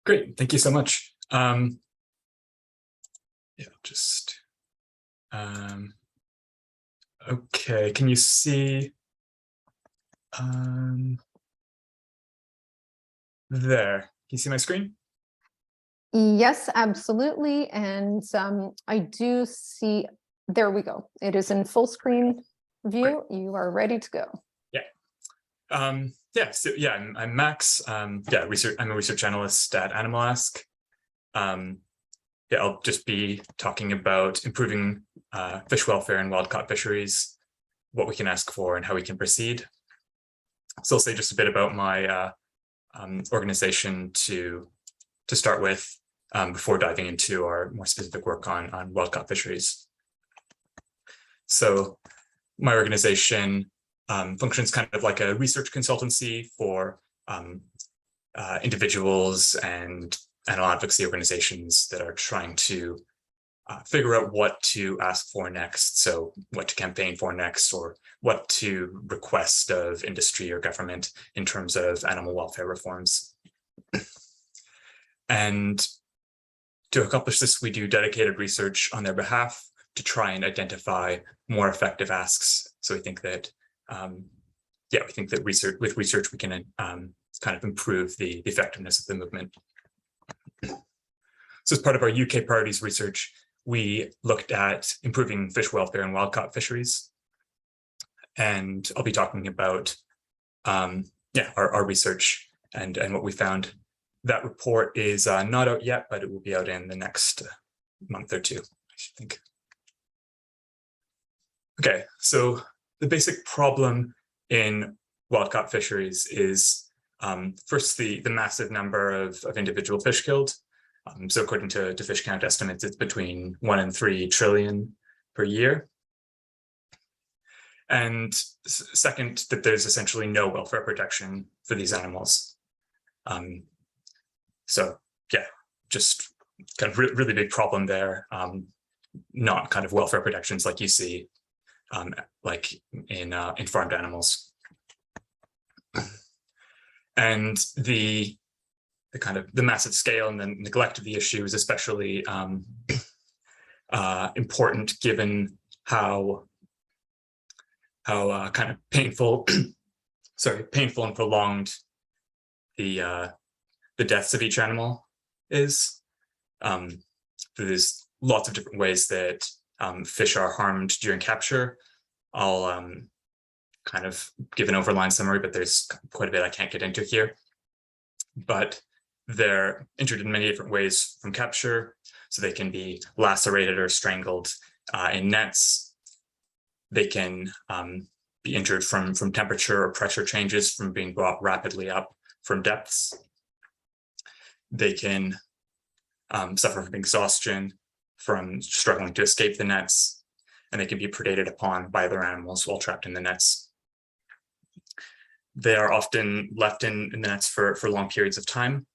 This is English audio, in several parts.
Great, thank you so much. Yeah, just okay. Can you see there? Can you see my screen? Yes, absolutely. And I do see, there we go. It is in full screen view. Great. You are ready to go. Yeah. I'm Max. I'm a research analyst at Animal Ask. I'll just be talking about improving fish welfare in wild-caught fisheries, what we can ask for, and how we can proceed. So I'll say just a bit about my organization to start with before diving into our more specific work on wild-caught fisheries. So my organization functions kind of like a research consultancy for individuals and animal advocacy organizations that are trying to figure out what to ask for next. So what to campaign for next, or what to request of industry or government in terms of animal welfare reforms. And to accomplish this, we do dedicated research on their behalf to try and identify more effective asks. So we think that, with research we can kind of improve the effectiveness of the movement. So as part of our UK priorities research, we looked at improving fish welfare in wild-caught fisheries. And I'll be talking about our research and what we found. That report is not out yet, but it will be out in the next month or two, I think. Okay, so the basic problem in wild-caught fisheries is first the massive number of individual fish killed. So according to fish count estimates, it's between 1 and 3 trillion per year. And second, that there's essentially no welfare protection for these animals. So yeah, just kind of really big problem there. Not kind of welfare protections like you see like in farmed animals. And the kind of the massive scale and the neglect of the issue is especially important given how kind of painful and prolonged the deaths of each animal is. There's lots of different ways that fish are harmed during capture. I'll kind of give an overline summary, but there's quite a bit I can't get into here. But they're injured in many different ways from capture. So they can be lacerated or strangled in nets. They can be injured from temperature or pressure changes from being brought rapidly up from depths. They can suffer from exhaustion from struggling to escape the nets, and they can be predated upon by other animals while trapped in the nets. They are often left in the nets for long periods of time,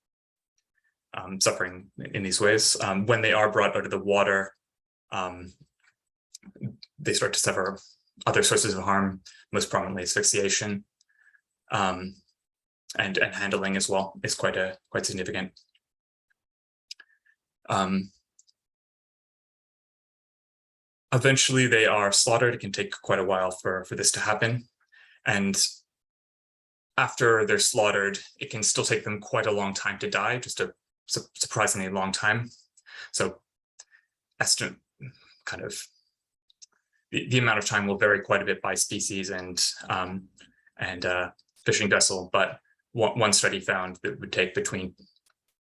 suffering in these ways. When they are brought out of the water, they start to suffer other sources of harm, most prominently asphyxiation, and handling as well is quite significant. Eventually they are slaughtered. It can take quite a while for this to happen. And after they're slaughtered, it can still take them quite a long time to die, just a surprisingly long time. So estimate kind of the amount of time will vary quite a bit by species and fishing vessel, but one study found that it would take between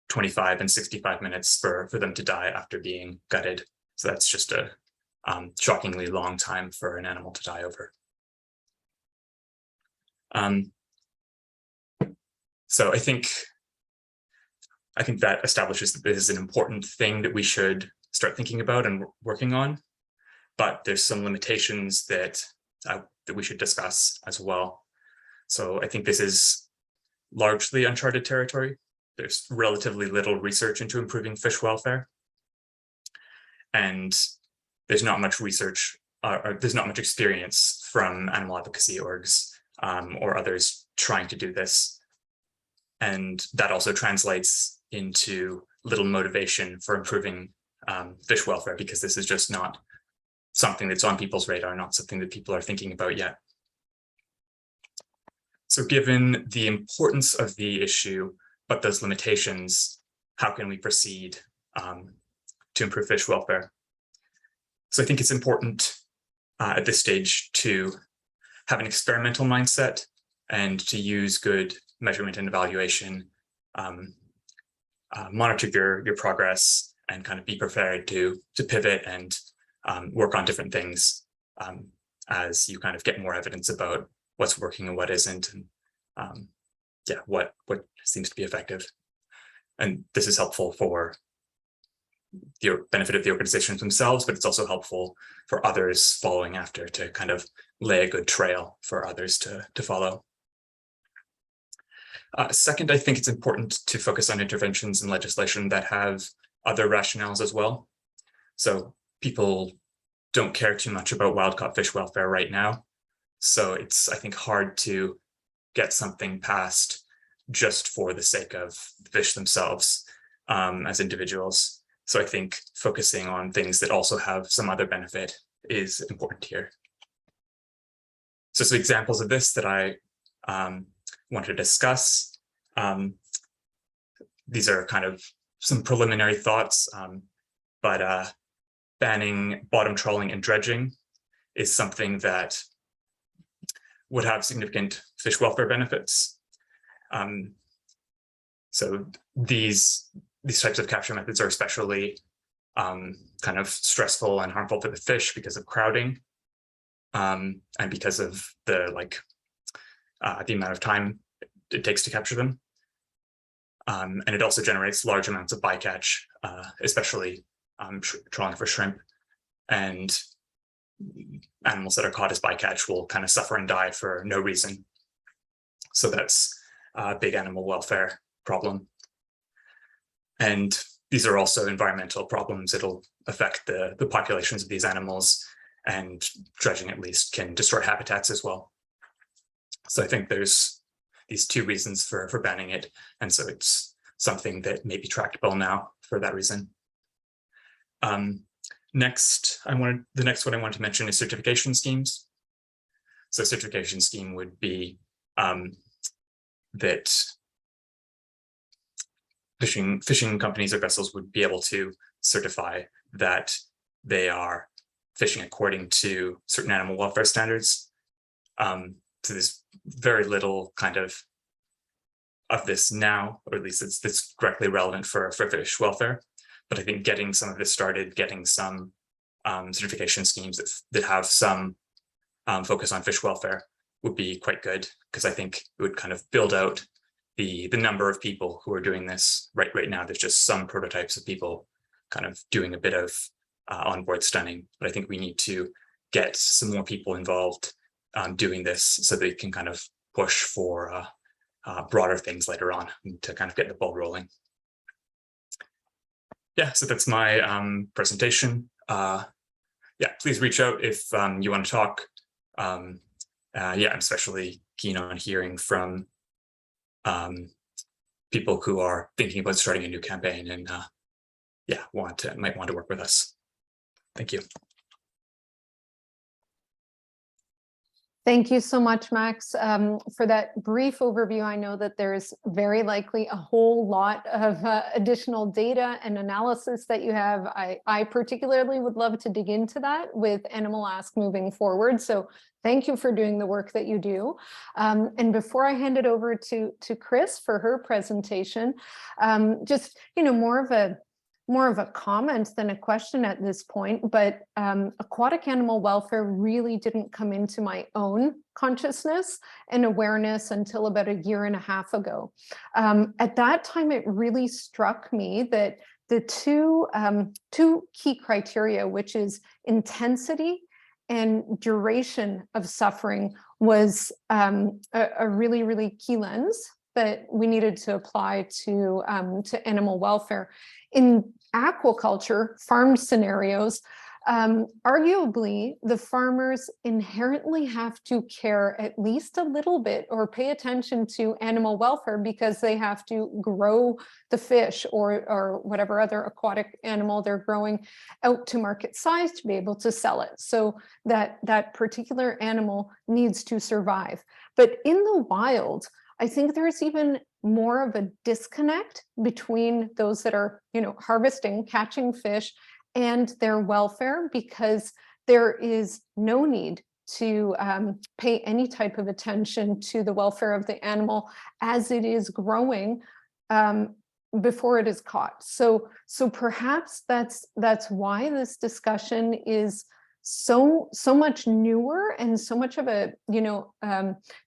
25 and 65 minutes for them to die after being gutted. So that's just a shockingly long time for an animal to die over. So I think that establishes that this is an important thing that we should start thinking about and working on. But there's some limitations that we should discuss as well. So I think this is largely uncharted territory. There's relatively little research into improving fish welfare. And there's not much research, or there's not much experience from animal advocacy orgs or others trying to do this. And that also translates into little motivation for improving fish welfare, because this is just not something that's on people's radar, not something that people are thinking about yet. So given the importance of the issue, but those limitations, how can we proceed to improve fish welfare? So I think it's important at this stage to have an experimental mindset and to use good measurement and evaluation, monitor your progress, and kind of be prepared to pivot and work on different things as you kind of get more evidence about what's working and what isn't, and what seems to be effective. And this is helpful for the benefit of the organizations themselves, but it's also helpful for others following after to kind of lay a good trail for others to follow. Second, I think it's important to focus on interventions and legislation that have other rationales as well. So people don't care too much about wild-caught fish welfare right now. So it's, I think, hard to get something passed just for the sake of the fish themselves as individuals. So I think focusing on things that also have some other benefit is important here. So some examples of this that I want to discuss. These are kind of some preliminary thoughts, but banning bottom trawling and dredging is something that would have significant fish welfare benefits. So these types of capture methods are especially kind of stressful and harmful for the fish because of crowding, and because of the amount of time it takes to capture them. And it also generates large amounts of bycatch, especially trawling for shrimp. And animals that are caught as bycatch will kind of suffer and die for no reason. So that's a big animal welfare problem. And these are also environmental problems. It'll affect the populations of these animals, and dredging at least can destroy habitats as well. So I think there's these two reasons for banning it. And so it's something that may be tractable now for that reason. The next one I want to mention is certification schemes. So certification scheme would be that fishing companies or vessels would be able to certify that they are fishing according to certain animal welfare standards. So there's very little kind of this now, or at least it's directly relevant for fish welfare. But I think getting some of this started, getting some certification schemes that have some focus on fish welfare would be quite good, because I think it would kind of build out the number of people who are doing this. Right now, there's just some prototypes of people kind of doing a bit of onboard stunning, but I think we need to get some more people involved doing this so they can kind of push for broader things later on to kind of get the ball rolling. Yeah, so that's my presentation. Yeah, please reach out if you want to talk. Yeah, I'm especially keen on hearing from people who are thinking about starting a new campaign and yeah, might want to work with us. Thank you. Thank you so much, Max, for that brief overview. I know that there's very likely a whole lot of additional data and analysis that you have. I particularly would love to dig into that with Animal Ask moving forward. So thank you for doing the work that you do. And before I hand it over to Chris for her presentation, just more of a comment than a question at this point, but aquatic animal welfare really didn't come into my own consciousness and awareness until about a year and a half ago. At that time, it really struck me that the two key criteria, which is intensity and duration of suffering, was a really, really key lens that we needed to apply to animal welfare. In aquaculture, farmed scenarios, Arguably, the farmers inherently have to care at least a little bit or pay attention to animal welfare because they have to grow the fish or whatever other aquatic animal they're growing out to market size to be able to sell it. So that particular animal needs to survive. But in the wild, I think there's even more of a disconnect between those that are, harvesting, catching fish, and their welfare, because there is no need to pay any type of attention to the welfare of the animal as it is growing before it is caught. So perhaps that's why this discussion is so much newer and so much of a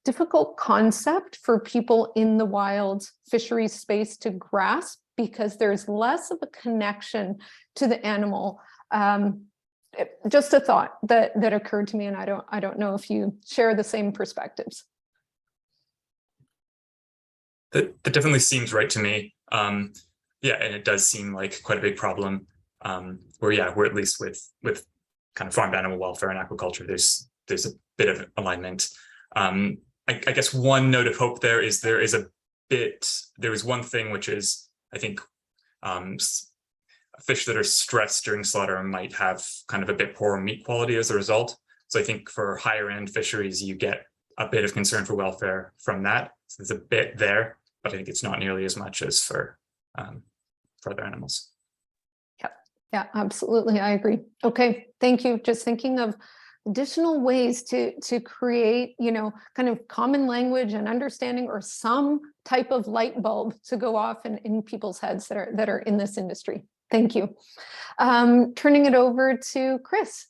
difficult concept for people in the wild fisheries space to grasp, because there's less of a connection to the animal. Just a thought that occurred to me, and I don't know if you share the same perspectives. That definitely seems right to me. Yeah, and it does seem like quite a big problem. We're at least with kind of farmed animal welfare and aquaculture, there's a bit of alignment. I guess one note of hope there is there is one thing, which is, I think, fish that are stressed during slaughter might have kind of a bit poorer meat quality as a result. So I think for higher end fisheries, you get a bit of concern for welfare from that. So there's a bit there, but I think it's not nearly as much as for other animals. Yeah, absolutely. I agree. Okay, thank you. Just thinking of additional ways to create, kind of common language and understanding, or some type of light bulb to go off in people's heads that are in this industry. Thank you. Turning it over to Chris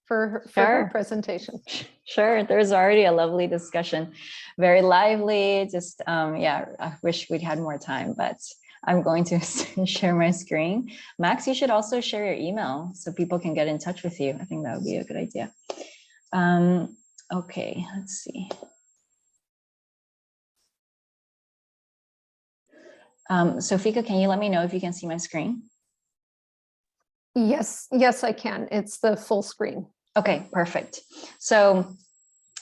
for her presentation. Sure. There's already a lovely discussion, very lively. Just I wish we'd had more time, but I'm going to share my screen. Max, you should also share your email so people can get in touch with you. I think that would be a good idea. Okay, let's see. Sofika, can you let me know if you can see my screen? Yes, I can. It's the full screen. Okay, perfect. So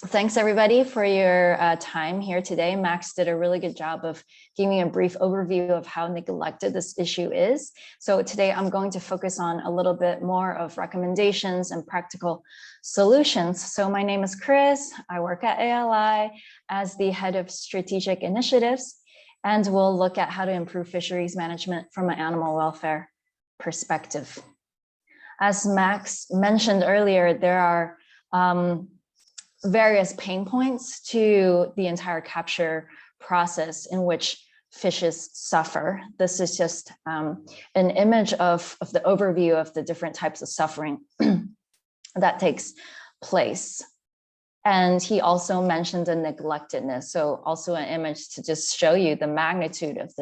thanks everybody for your time here today. Max did a really good job of giving a brief overview of how neglected this issue is. So today I'm going to focus on a little bit more of recommendations and practical solutions. So my name is Chris. I work at ALI as the head of strategic initiatives, and we'll look at how to improve fisheries management from an animal welfare perspective. As Max mentioned earlier, there are various pain points to the entire capture process in which fishes suffer. This is just an image of the overview of the different types of suffering that takes place. And he also mentioned the neglectedness. So also an image to just show you the magnitude of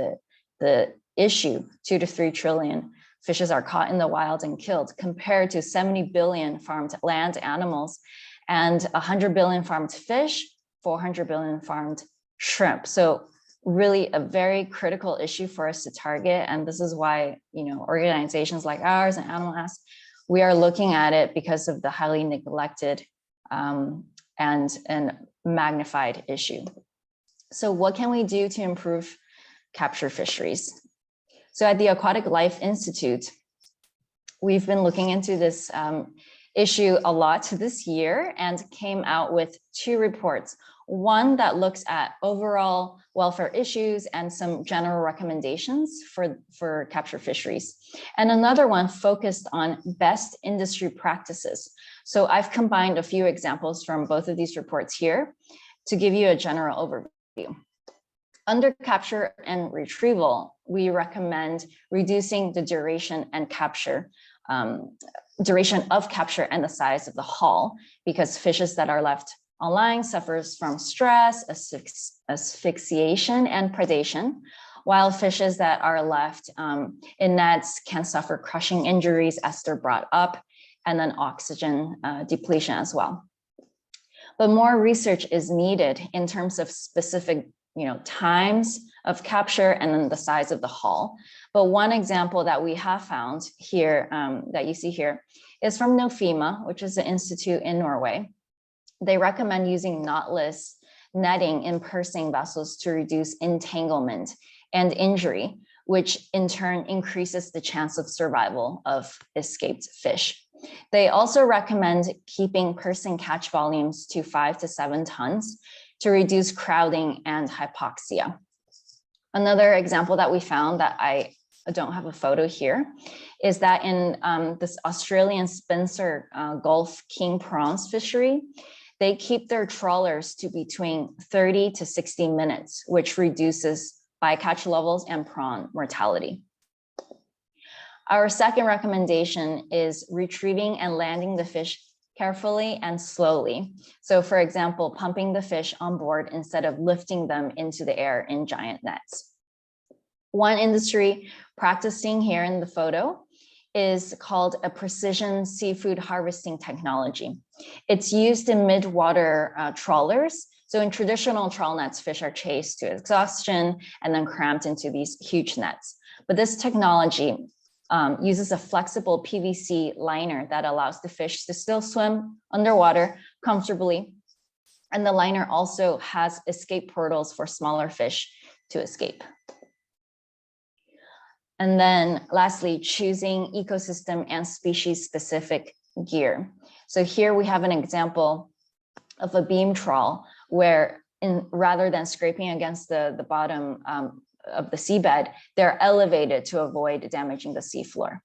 the issue. 2 to 3 trillion fishes are caught in the wild and killed, compared to 70 billion farmed land animals and 100 billion farmed fish, 400 billion farmed shrimp. So really a very critical issue for us to target. And this is why, organizations like ours and Animal Ask, we are looking at it because of the highly neglected and magnified issue. So what can we do to improve capture fisheries? So at the Aquatic Life Institute, we've been looking into this issue a lot this year and came out with 2 reports. One that looks at overall welfare issues and some general recommendations for capture fisheries. And another one focused on best industry practices. So I've combined a few examples from both of these reports here to give you a general overview. Under capture and retrieval, we recommend reducing the duration of capture and the size of the haul, because fishes that are left online suffers from stress, asphyxiation, and predation, while fishes that are left in nets can suffer crushing injuries as they're brought up, and then oxygen depletion as well. But more research is needed in terms of specific times of capture and then the size of the haul. But one example that we have found here that you see here is from NOFEMA, which is an institute in Norway. They recommend using knotless netting in pursing vessels to reduce entanglement and injury, which in turn increases the chance of survival of escaped fish. They also recommend keeping pursing catch volumes to 5 to 7 tons to reduce crowding and hypoxia. Another example that we found that I don't have a photo here is that in this Australian Spencer Gulf king prawns fishery, they keep their trawlers to between 30 to 60 minutes, which reduces bycatch levels and prawn mortality. Our second recommendation is retrieving and landing the fish carefully and slowly. So for example, pumping the fish on board instead of lifting them into the air in giant nets. One industry practicing here in the photo is called a precision seafood harvesting technology. It's used in mid-water trawlers. So in traditional trawl nets, fish are chased to exhaustion and then cramped into these huge nets. But this technology uses a flexible PVC liner that allows the fish to still swim underwater comfortably. And the liner also has escape portals for smaller fish to escape. And then lastly, choosing ecosystem and species specific gear. So here we have an example of a beam trawl where rather than scraping against the bottom of the seabed, they're elevated to avoid damaging the seafloor.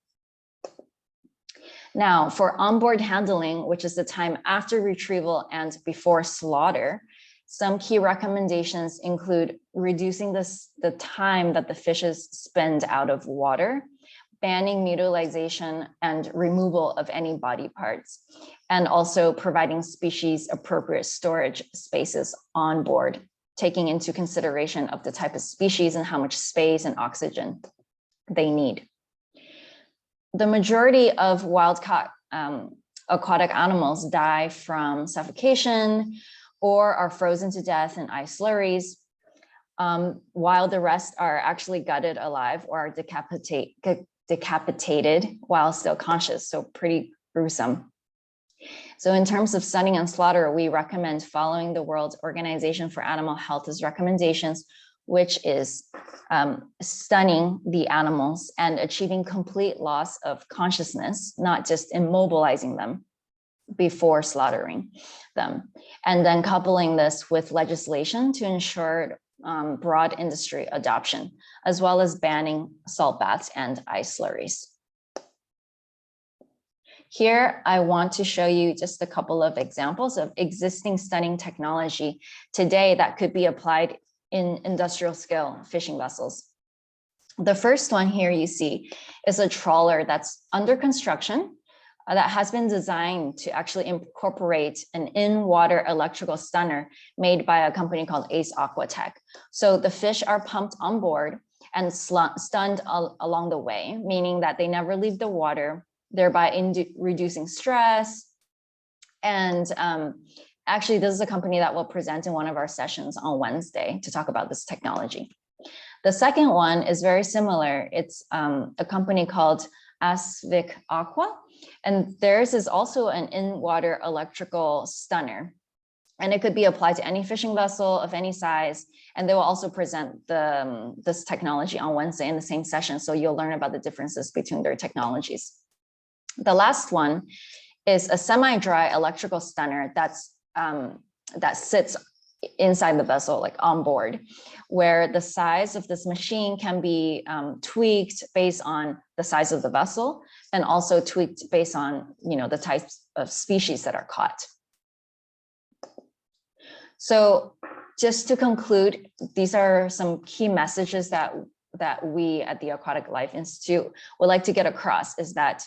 Now for onboard handling, which is the time after retrieval and before slaughter, some key recommendations include reducing the time that the fishes spend out of water, banning mutilization and removal of any body parts, and also providing species appropriate storage spaces on board, taking into consideration of the type of species and how much space and oxygen they need. The majority of wild-caught aquatic animals die from suffocation or are frozen to death in ice slurries, while the rest are actually gutted alive or are decapitated while still conscious, so pretty gruesome. So in terms of stunning and slaughter, we recommend following the World Organization for Animal Health's recommendations, which is stunning the animals and achieving complete loss of consciousness, not just immobilizing them before slaughtering them. And then coupling this with legislation to ensure broad industry adoption, as well as banning salt baths and ice slurries. Here, I want to show you just a couple of examples of existing stunning technology today that could be applied in industrial scale fishing vessels. The first one here you see is a trawler that's under construction that has been designed to actually incorporate an in-water electrical stunner made by a company called Ace Aquatech. So the fish are pumped on board and stunned along the way, meaning that they never leave the water, thereby reducing stress. And actually, this is a company that will present in one of our sessions on Wednesday to talk about this technology. The second one is very similar. It's a company called Asvik Aqua, and theirs is also an in-water electrical stunner. And it could be applied to any fishing vessel of any size. And they will also present this technology on Wednesday in the same session. So you'll learn about the differences between their technologies. The last one is a semi-dry electrical stunner that sits inside the vessel, like on board, where the size of this machine can be tweaked based on the size of the vessel and also tweaked based on, the types of species that are caught. So just to conclude, these are some key messages that we at the Aquatic Life Institute would like to get across, is that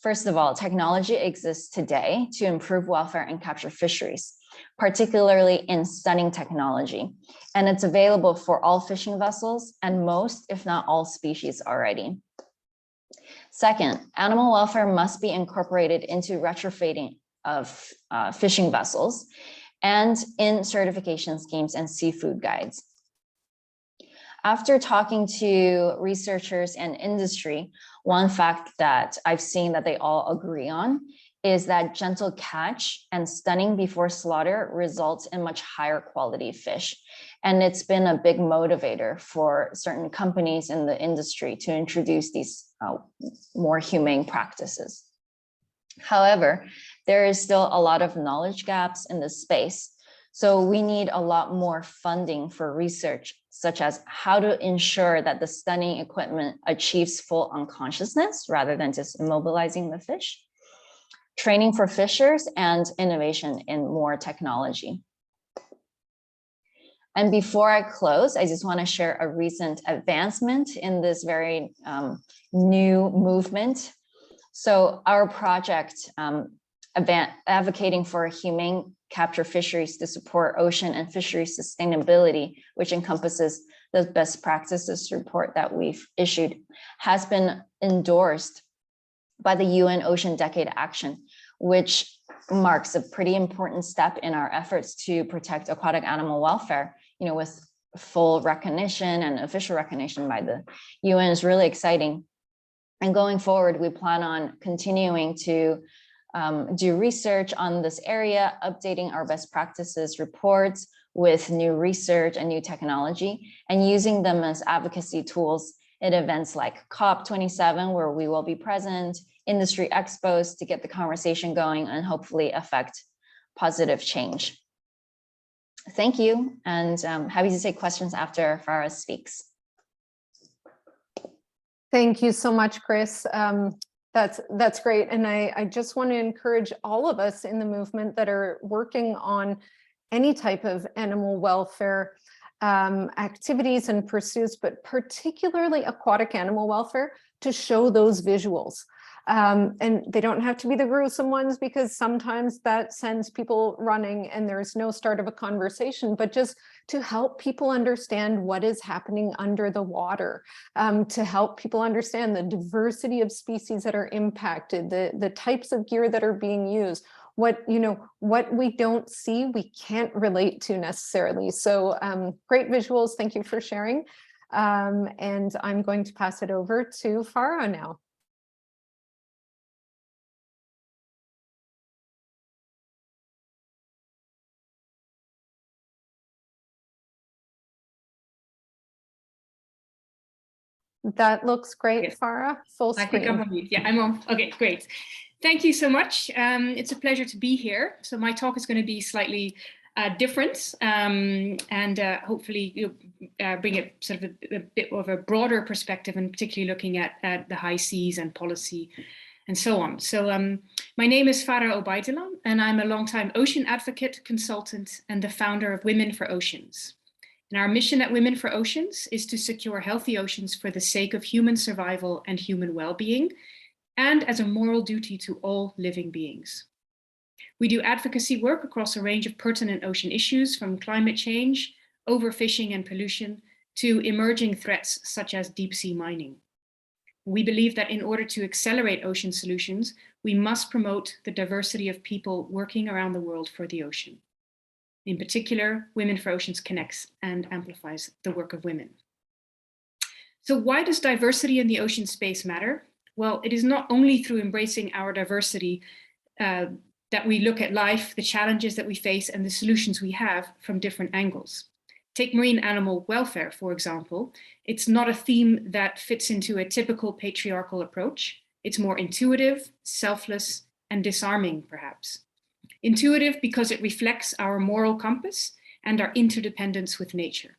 first of all, technology exists today to improve welfare and capture fisheries, particularly in stunning technology. And it's available for all fishing vessels and most, if not all, species already. Second, animal welfare must be incorporated into retrofitting of fishing vessels and in certification schemes and seafood guides. After talking to researchers and industry, one fact that I've seen that they all agree on is that gentle catch and stunning before slaughter results in much higher quality fish. And it's been a big motivator for certain companies in the industry to introduce these more humane practices. However, there is still a lot of knowledge gaps in this space. So we need a lot more funding for research, such as how to ensure that the stunning equipment achieves full unconsciousness rather than just immobilizing the fish, training for fishers, and innovation in more technology. And before I close, I just want to share a recent advancement in this very new movement. So our project advocating for humane capture fisheries to support ocean and fisheries sustainability, which encompasses the best practices report that we've issued, has been endorsed by the UN Ocean Decade Action, which marks a pretty important step in our efforts to protect aquatic animal welfare, with full recognition and official recognition by the UN is really exciting. And going forward, we plan on continuing to do research on this area, updating our best practices reports with new research and new technology, and using them as advocacy tools at events like COP27, where we will be present, industry expos to get the conversation going and hopefully affect positive change. Thank you, and I'm happy to take questions after Farah speaks. Thank you so much, Chris. That's great. And I just want to encourage all of us in the movement that are working on any type of animal welfare activities and pursuits, but particularly aquatic animal welfare, to show those visuals. And they don't have to be the gruesome ones, because sometimes that sends people running and there's no start of a conversation, but just to help people understand what is happening under the water, to help people understand the diversity of species that are impacted, the types of gear that are being used. What we don't see, we can't relate to necessarily. So great visuals. Thank you for sharing. And I'm going to pass it over to Farah now. That looks great, yes. Farah, full screen. I think I'm on mute. Yeah, I'm on. Okay, great. Thank you so much. It's a pleasure to be here. So my talk is going to be slightly different, and hopefully bring it sort of a bit of a broader perspective, and particularly looking at the high seas and policy and so on. So my name is Farah Obaidullah, and I'm a longtime ocean advocate, consultant, and the founder of Women for Oceans. And our mission at Women for Oceans is to secure healthy oceans for the sake of human survival and human well-being, and as a moral duty to all living beings. We do advocacy work across a range of pertinent ocean issues, from climate change, overfishing and pollution, to emerging threats such as deep sea mining. We believe that in order to accelerate ocean solutions, we must promote the diversity of people working around the world for the ocean. In particular, Women for Oceans connects and amplifies the work of women. So why does diversity in the ocean space matter? Well, it is not only through embracing our diversity that we look at life, the challenges that we face, and the solutions we have from different angles. Take marine animal welfare, for example. It's not a theme that fits into a typical patriarchal approach. It's more intuitive, selfless, and disarming, perhaps. Intuitive because it reflects our moral compass and our interdependence with nature.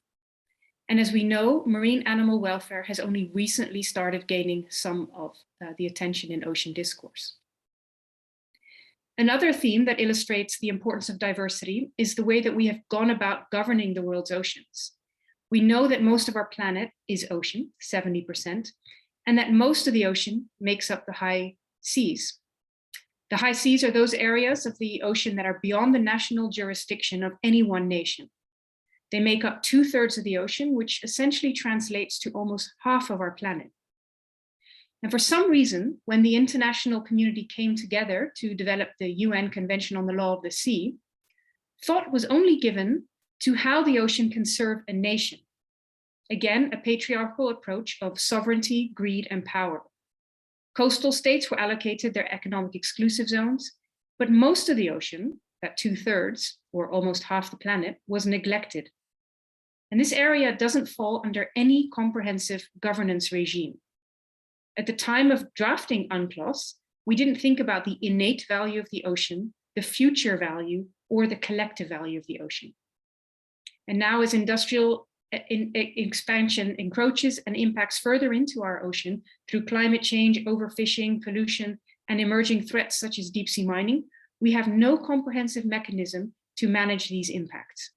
And as we know, marine animal welfare has only recently started gaining some of the attention in ocean discourse. Another theme that illustrates the importance of diversity is the way that we have gone about governing the world's oceans. We know that most of our planet is ocean, 70%, and that most of the ocean makes up the high seas. The high seas are those areas of the ocean that are beyond the national jurisdiction of any one nation. They make up 2/3 of the ocean, which essentially translates to almost half of our planet. And for some reason, when the international community came together to develop the UN Convention on the Law of the Sea, thought was only given to how the ocean can serve a nation. Again, a patriarchal approach of sovereignty, greed, and power. Coastal states were allocated their economic exclusive zones, but most of the ocean, that 2/3, or almost half the planet, was neglected. And this area doesn't fall under any comprehensive governance regime. At the time of drafting UNCLOS, we didn't think about the innate value of the ocean, the future value, or the collective value of the ocean. And now as industrial expansion encroaches and impacts further into our ocean through climate change, overfishing, pollution, and emerging threats such as deep sea mining, we have no comprehensive mechanism to manage these impacts.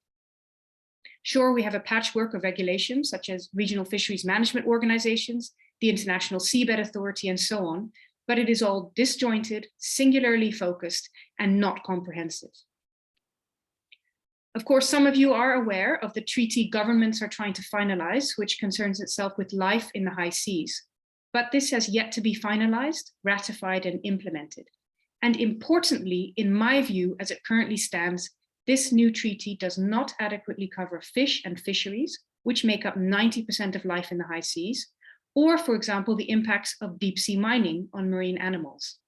Sure, we have a patchwork of regulations such as regional fisheries management organizations, the International Seabed Authority, and so on, but it is all disjointed, singularly focused, and not comprehensive. Of course, some of you are aware of the treaty governments are trying to finalize, which concerns itself with life in the high seas. But this has yet to be finalized, ratified, and implemented. And importantly, in my view, as it currently stands, this new treaty does not adequately cover fish and fisheries, which make up 90% of life in the high seas, or, for example, the impacts of deep sea mining on marine animals.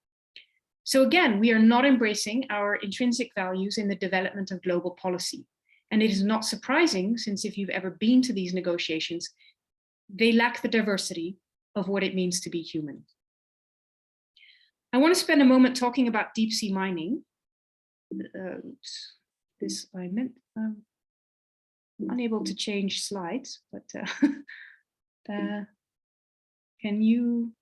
So again, we are not embracing our intrinsic values in the development of global policy. And it is not surprising, since if you've ever been to these negotiations, they lack the diversity of what it means to be human. I want to spend a moment talking about deep sea mining. I'm unable to change slides, but can you?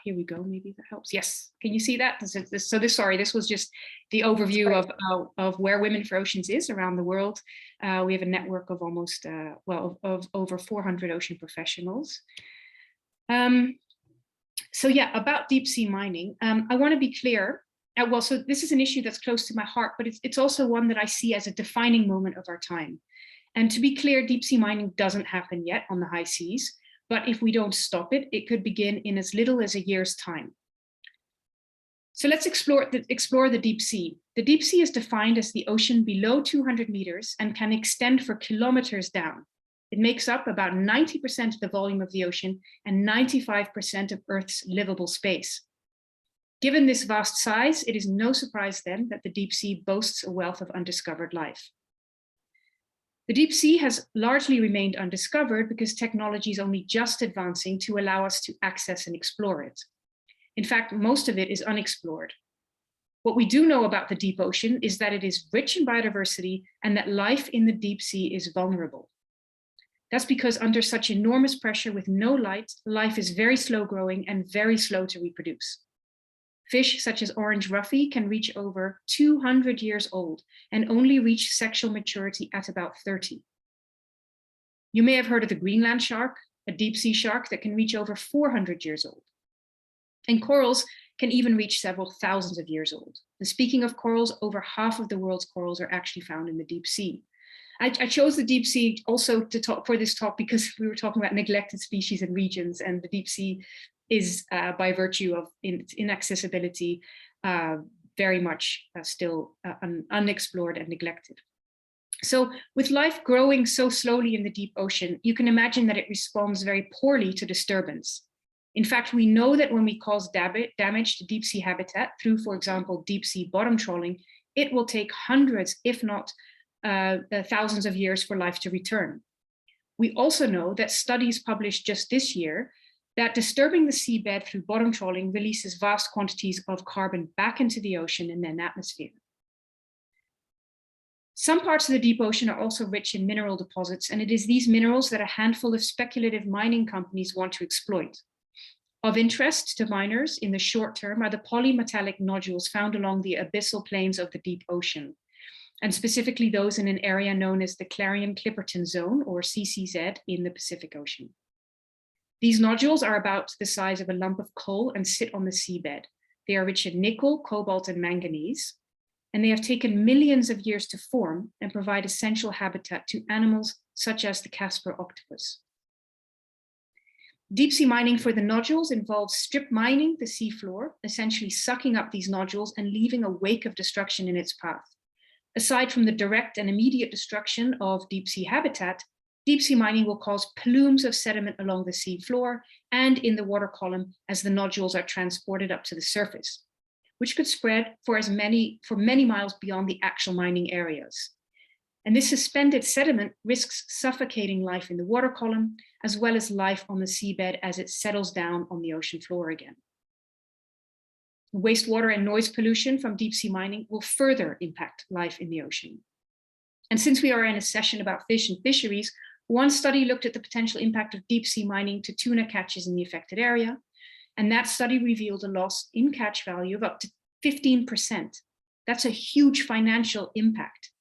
Here we go. Maybe that helps. Yes. Can you see that? This was just the overview of where Women for Oceans is around the world. We have a network of almost, of over 400 ocean professionals. So yeah, about deep sea mining, I want to be clear. So this is an issue that's close to my heart, but it's also one that I see as a defining moment of our time. And to be clear, deep sea mining doesn't happen yet on the high seas. But if we don't stop it, it could begin in as little as a year's time. So let's explore the deep sea. The deep sea is defined as the ocean below 200 meters and can extend for kilometers down. It makes up about 90% of the volume of the ocean and 95% of Earth's livable space. Given this vast size, it is no surprise then that the deep sea boasts a wealth of undiscovered life. The deep sea has largely remained undiscovered because technology is only just advancing to allow us to access and explore it. In fact, most of it is unexplored. What we do know about the deep ocean is that it is rich in biodiversity and that life in the deep sea is vulnerable. That's because under such enormous pressure with no light, life is very slow growing and very slow to reproduce. Fish such as orange roughy can reach over 200 years old and only reach sexual maturity at about 30. You may have heard of the Greenland shark, a deep sea shark that can reach over 400 years old. And corals can even reach several thousands of years old. And speaking of corals, over half of the world's corals are actually found in the deep sea. I chose the deep sea also to talk for this talk because we were talking about neglected species and regions, and the deep sea is by virtue of its inaccessibility very much still unexplored and neglected. So with life growing so slowly in the deep ocean, you can imagine that it responds very poorly to disturbance. In fact, we know that when we cause damage to deep sea habitat through, for example, deep sea bottom trawling, it will take hundreds, if not thousands of years for life to return. We also know that studies published just this year that disturbing the seabed through bottom trawling releases vast quantities of carbon back into the ocean and then atmosphere. Some parts of the deep ocean are also rich in mineral deposits, and it is these minerals that a handful of speculative mining companies want to exploit. Of interest to miners in the short term are the polymetallic nodules found along the abyssal plains of the deep ocean, and specifically those in an area known as the Clarion-Clipperton Zone, or CCZ, in the Pacific Ocean. These nodules are about the size of a lump of coal and sit on the seabed. They are rich in nickel, cobalt, and manganese, and they have taken millions of years to form and provide essential habitat to animals such as the Casper octopus. Deep sea mining for the nodules involves strip mining the seafloor, essentially sucking up these nodules and leaving a wake of destruction in its path. Aside from the direct and immediate destruction of deep sea habitat, deep sea mining will cause plumes of sediment along the sea floor and in the water column as the nodules are transported up to the surface, which could spread for many miles beyond the actual mining areas. And this suspended sediment risks suffocating life in the water column, as well as life on the seabed as it settles down on the ocean floor again. Wastewater and noise pollution from deep sea mining will further impact life in the ocean. And since we are in a session about fish and fisheries, one study looked at the potential impact of deep sea mining to tuna catches in the affected area. And that study revealed a loss in catch value of up to 15%. That's a huge financial impact.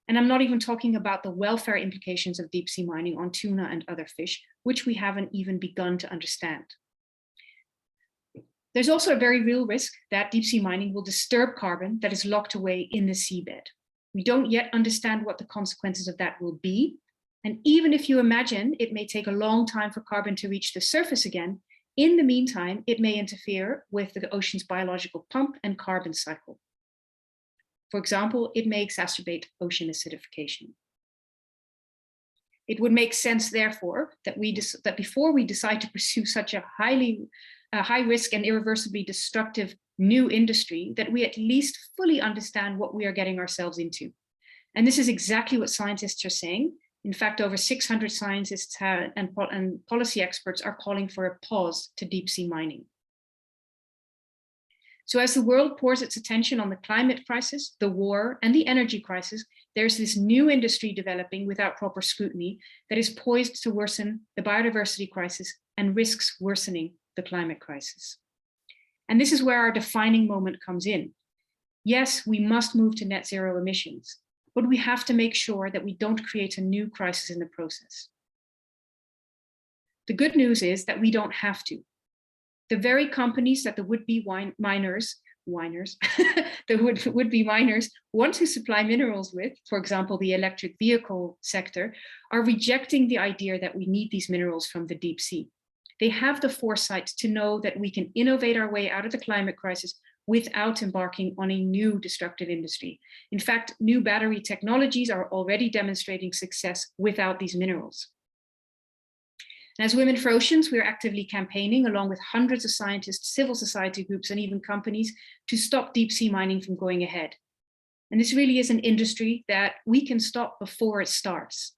And I'm not even talking about the welfare implications of deep sea mining on tuna and other fish, which we haven't even begun to understand. There's also a very real risk that deep sea mining will disturb carbon that is locked away in the seabed. We don't yet understand what the consequences of that will be. And even if you imagine it may take a long time for carbon to reach the surface again, in the meantime, it may interfere with the ocean's biological pump and carbon cycle. For example, it may exacerbate ocean acidification. It would make sense, therefore, that before we decide to pursue such a high risk and irreversibly destructive new industry, that we at least fully understand what we are getting ourselves into. And this is exactly what scientists are saying. In fact, over 600 scientists and policy experts are calling for a pause to deep sea mining. So as the world pours its attention on the climate crisis, the war, and the energy crisis, there's this new industry developing without proper scrutiny that is poised to worsen the biodiversity crisis and risks worsening the climate crisis. And this is where our defining moment comes in. Yes, we must move to net zero emissions, but we have to make sure that we don't create a new crisis in the process. The good news is that we don't have to. The very companies that the would-be miners want to supply minerals with, for example, the electric vehicle sector, are rejecting the idea that we need these minerals from the deep sea. They have the foresight to know that we can innovate our way out of the climate crisis without embarking on a new destructive industry. In fact, new battery technologies are already demonstrating success without these minerals. And as Women for Oceans, we are actively campaigning along with hundreds of scientists, civil society groups, and even companies to stop deep sea mining from going ahead. And this really is an industry that we can stop before it starts.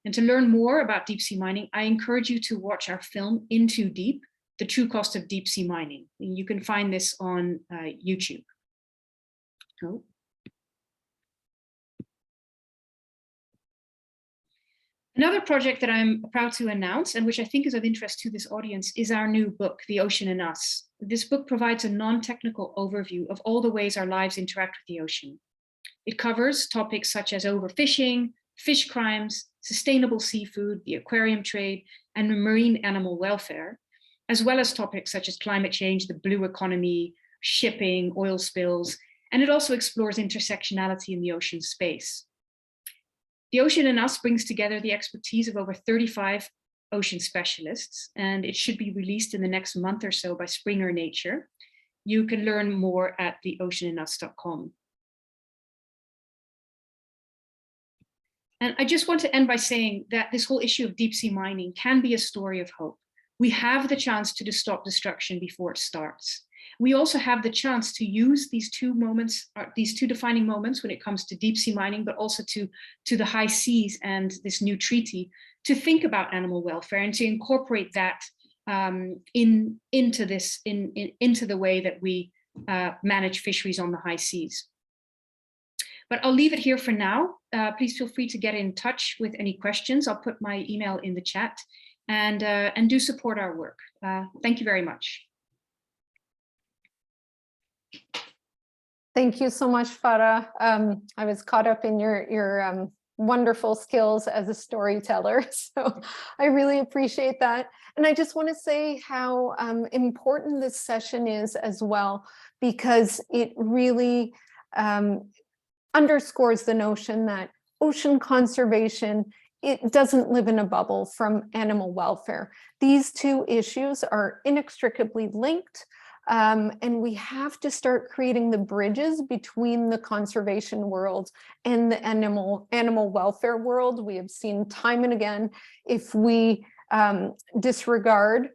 And to learn more about deep sea mining, I encourage you to watch our film Into Deep, The True Cost of Deep Sea Mining. And you can find this on YouTube. Oh. Another project that I'm proud to announce, and which I think is of interest to this audience, is our new book, The Ocean and Us. This book provides a non-technical overview of all the ways our lives interact with the ocean. It covers topics such as overfishing, fish crimes, sustainable seafood, the aquarium trade, and marine animal welfare, as well as topics such as climate change, the blue economy, shipping, oil spills, and it also explores intersectionality in the ocean space. The Ocean and Us brings together the expertise of over 35 ocean specialists, and it should be released in the next month or so by Springer Nature. You can learn more at theoceanandus.com. And I just want to end by saying that this whole issue of deep sea mining can be a story of hope. We have the chance to stop destruction before it starts. We also have the chance to use these two defining moments when it comes to deep sea mining, but also to the high seas and this new treaty, to think about animal welfare and to incorporate that into the way that we manage fisheries on the high seas. But I'll leave it here for now. Please feel free to get in touch with any questions. I'll put my email in the chat, and do support our work. Thank you very much. Thank you so much, Farah. I was caught up in your wonderful skills as a storyteller, so I really appreciate that. And I just want to say how important this session is as well, because it really underscores the notion that ocean conservation, it doesn't live in a bubble from animal welfare. These two issues are inextricably linked. And we have to start creating the bridges between the conservation world and the animal welfare world. We have seen time and again, if we disregard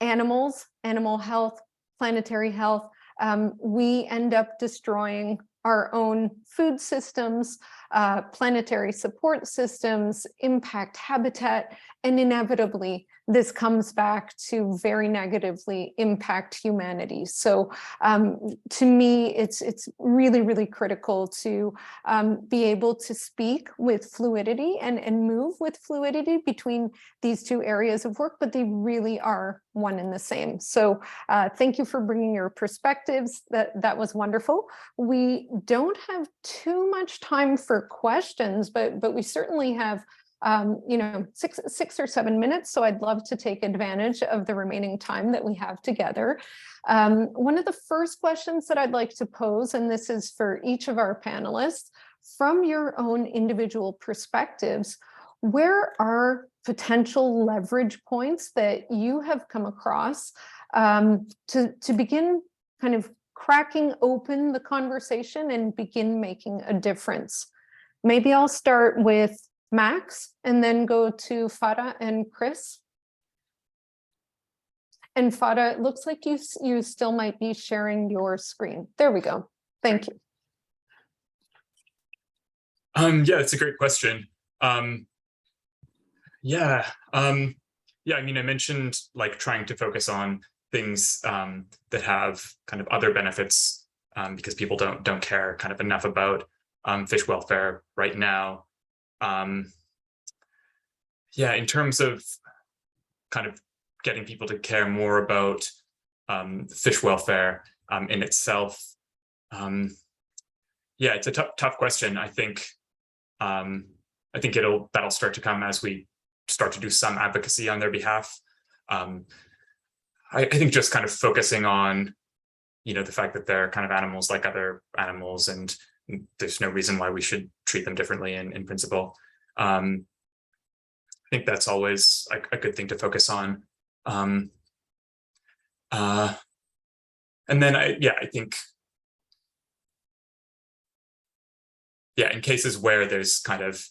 animals, animal health, planetary health, we end up destroying our own food systems, planetary support systems, impact habitat, and inevitably this comes back to very negatively impact humanity. So to me, it's really, really critical to be able to speak with fluidity and move with fluidity between these two areas of work, but they really are one and the same. So thank you for bringing your perspectives. That was wonderful. We don't have too much time for questions, but we certainly have six or 7 minutes. So I'd love to take advantage of the remaining time that we have together. One of the first questions that I'd like to pose, and this is for each of our panelists, from your own individual perspectives, where are potential leverage points that you have come across to begin kind of cracking open the conversation and begin making a difference? Maybe I'll start with Max and then go to Farah and Chris. And Farah, it looks like you still might be sharing your screen. There we go. Thank you. Yeah, it's a great question. I mean, I mentioned like trying to focus on things that have kind of other benefits because people don't care kind of enough about fish welfare right now. In terms of kind of getting people to care more about fish welfare in itself, it's a tough question. I think that'll start to come as we start to do some advocacy on their behalf. I think just kind of focusing on, the fact that they're kind of animals like other animals, and there's no reason why we should treat them differently in principle. I think that's always a good thing to focus on. And then I think, in cases where there's kind of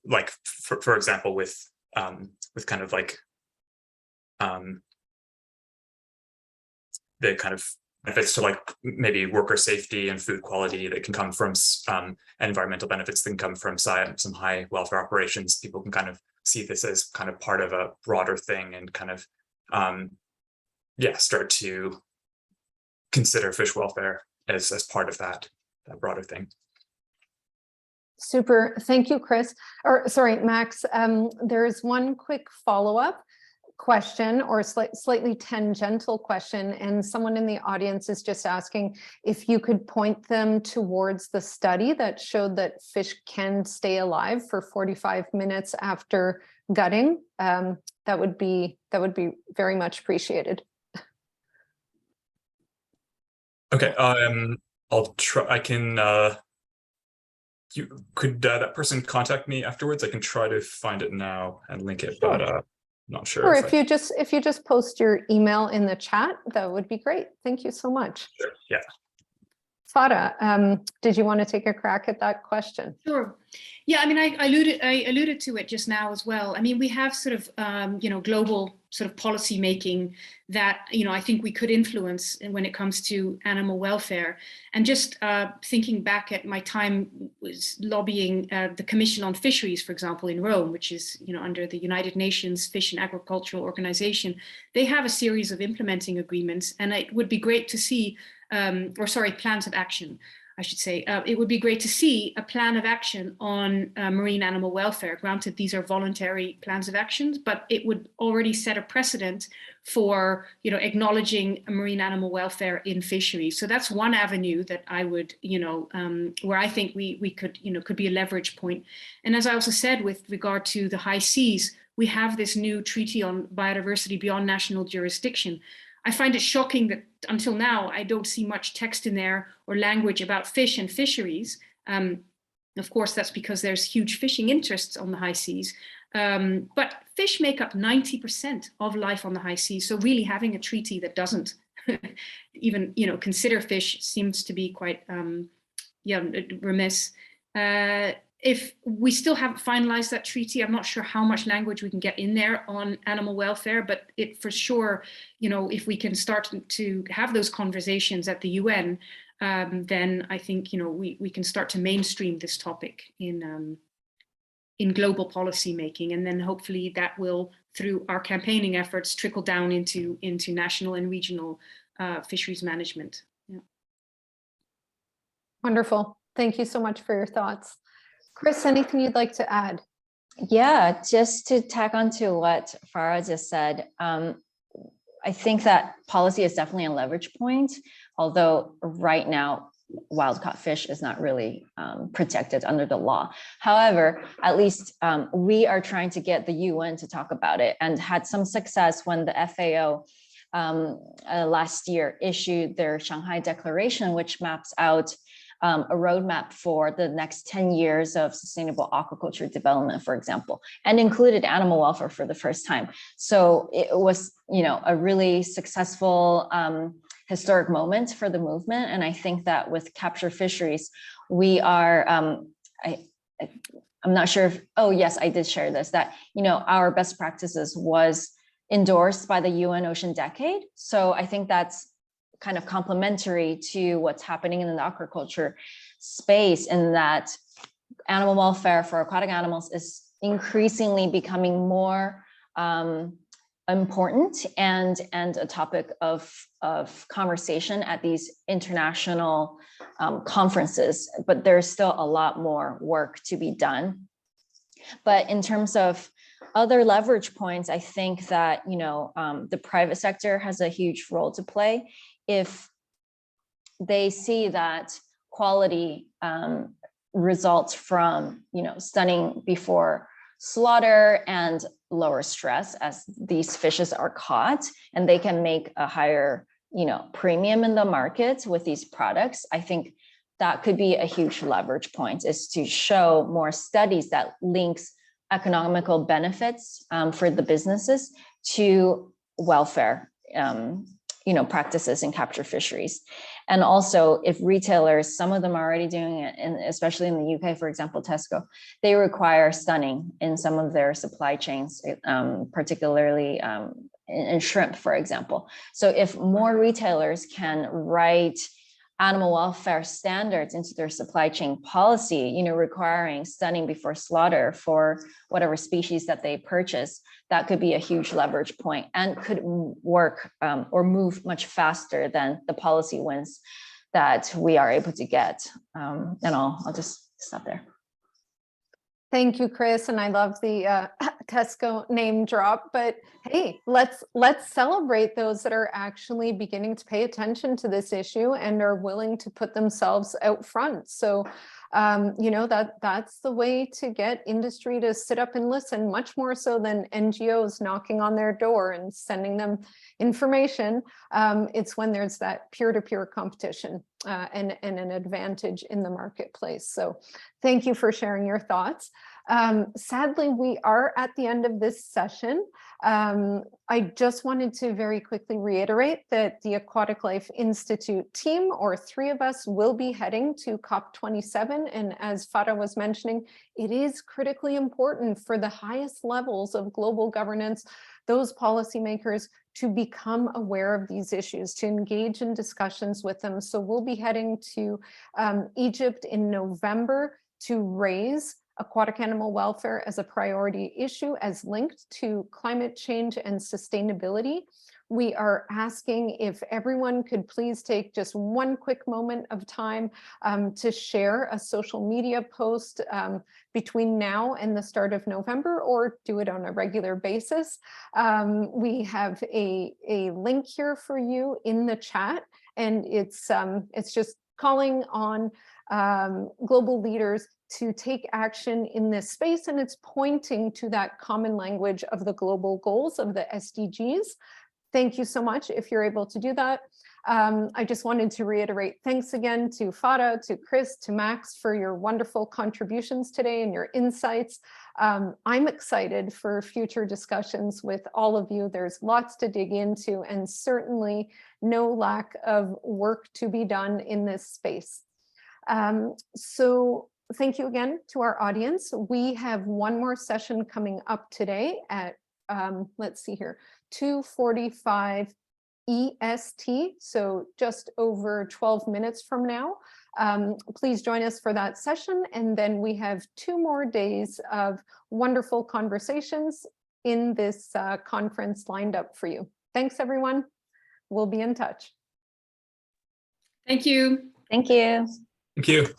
like, for example, with kind of like the kind of benefits to like maybe worker safety and food quality that can come from and environmental benefits that can come from some high welfare operations, people can kind of see this as kind of part of a broader thing and kind of start to consider fish welfare as part of that broader thing. Super, thank you, Chris. Or sorry, Max. There is one quick follow-up question or slightly tangential question, and someone in the audience is just asking if you could point them towards the study that showed that fish can stay alive for 45 minutes after gutting. That would be very much appreciated. Okay, I'll try. I can. Could that person contact me afterwards? I can try to find it now and link it, sure. But not sure. Or if you just post your email in the chat, that would be great. Thank you so much. Sure. Yeah. Farah, did you want to take a crack at that question? Sure. Yeah, I mean, I alluded to it just now as well. I mean, we have sort of, global sort of policy making that, I think we could influence when it comes to animal welfare. And just thinking back at my time was lobbying the Commission on Fisheries, for example, in Rome, which is, under the United Nations Fish and Agricultural Organization. They have a series of implementing agreements, and it would be great to see plans of action, I should say. It would be great to see a plan of action on marine animal welfare. Granted, these are voluntary plans of actions, but it would already set a precedent for, acknowledging marine animal welfare in fisheries. So that's one avenue that I would, where I think we could, could be a leverage point. And as I also said, with regard to the high seas, we have this new treaty on biodiversity beyond national jurisdiction. I find it shocking that until now, I don't see much text in there or language about fish and fisheries. Of course, that's because there's huge fishing interests on the high seas. But fish make up 90% of life on the high seas. So really having a treaty that doesn't even, consider fish seems to be quite remiss. If we still haven't finalized that treaty, I'm not sure how much language we can get in there on animal welfare, but it for sure, if we can start to have those conversations at the UN, then I think, we can start to mainstream this topic in global policy making, and then hopefully that will, through our campaigning efforts, trickle down into national and regional fisheries management. Yeah. Wonderful. Thank you so much for your thoughts. Chris, anything you'd like to add? Yeah, just to tack on to what Farah just said, I think that policy is definitely a leverage point, although right now, wild-caught fish is not really protected under the law. However, at least we are trying to get the UN to talk about it, and had some success when the FAO last year issued their Shanghai Declaration, which maps out a roadmap for the next 10 years of sustainable aquaculture development, for example, and included animal welfare for the first time. So it was, a really successful historic moment for the movement. And I think that with capture fisheries, we are, I'm not sure if, oh yes, I did share this, that, our best practices was endorsed by the UN Ocean Decade. So I think that's kind of complementary to what's happening in the aquaculture space, in that animal welfare for aquatic animals is increasingly becoming more important and a topic of conversation at these international conferences, but there's still a lot more work to be done. But in terms of other leverage points, I think that, the private sector has a huge role to play. If they see that quality results from, stunning before slaughter and lower stress as these fishes are caught, and they can make a higher, premium in the market with these products, I think that could be a huge leverage point, is to show more studies that links economical benefits for the businesses to welfare practices in capture fisheries. And also, if retailers, some of them are already doing it, and especially in the UK, for example, Tesco, they require stunning in some of their supply chains, particularly in shrimp, for example. So if more retailers can write animal welfare standards into their supply chain policy, requiring stunning before slaughter for whatever species that they purchase, that could be a huge leverage point and could work or move much faster than the policy wins that we are able to get. And I'll just stop there. Thank you, Chris. And I love the Tesco name drop, but hey, let's celebrate those that are actually beginning to pay attention to this issue and are willing to put themselves out front. So, that's the way to get industry to sit up and listen, much more so than NGOs knocking on their door and sending them information. It's when there's that peer-to-peer competition and an advantage in the marketplace. So thank you for sharing your thoughts. Sadly, we are at the end of this session. I just wanted to very quickly reiterate that the Aquatic Life Institute team, or three of us, will be heading to COP27. And as Farah was mentioning, it is critically important for the highest levels of global governance, those policymakers, to become aware of these issues, to engage in discussions with them. So we'll be heading to Egypt in November to raise aquatic animal welfare as a priority issue as linked to climate change and sustainability. We are asking if everyone could please take just one quick moment of time to share a social media post between now and the start of November, or do it on a regular basis. We have a link here for you in the chat, and it's just calling on global leaders to take action in this space, and it's pointing to that common language of the global goals of the SDGs. Thank you so much if you're able to do that. I just wanted to reiterate thanks again to Farah, to Chris, to Max for your wonderful contributions today and your insights. I'm excited for future discussions with all of you. There's lots to dig into and certainly no lack of work to be done in this space. So thank you again to our audience. We have one more session coming up today at, let's see here, 2:45 EST, so just over 12 minutes from now. Please join us for that session. And then we have 2 more days of wonderful conversations in this conference lined up for you. Thanks, everyone. We'll be in touch. Thank you. Thank you. Thank you.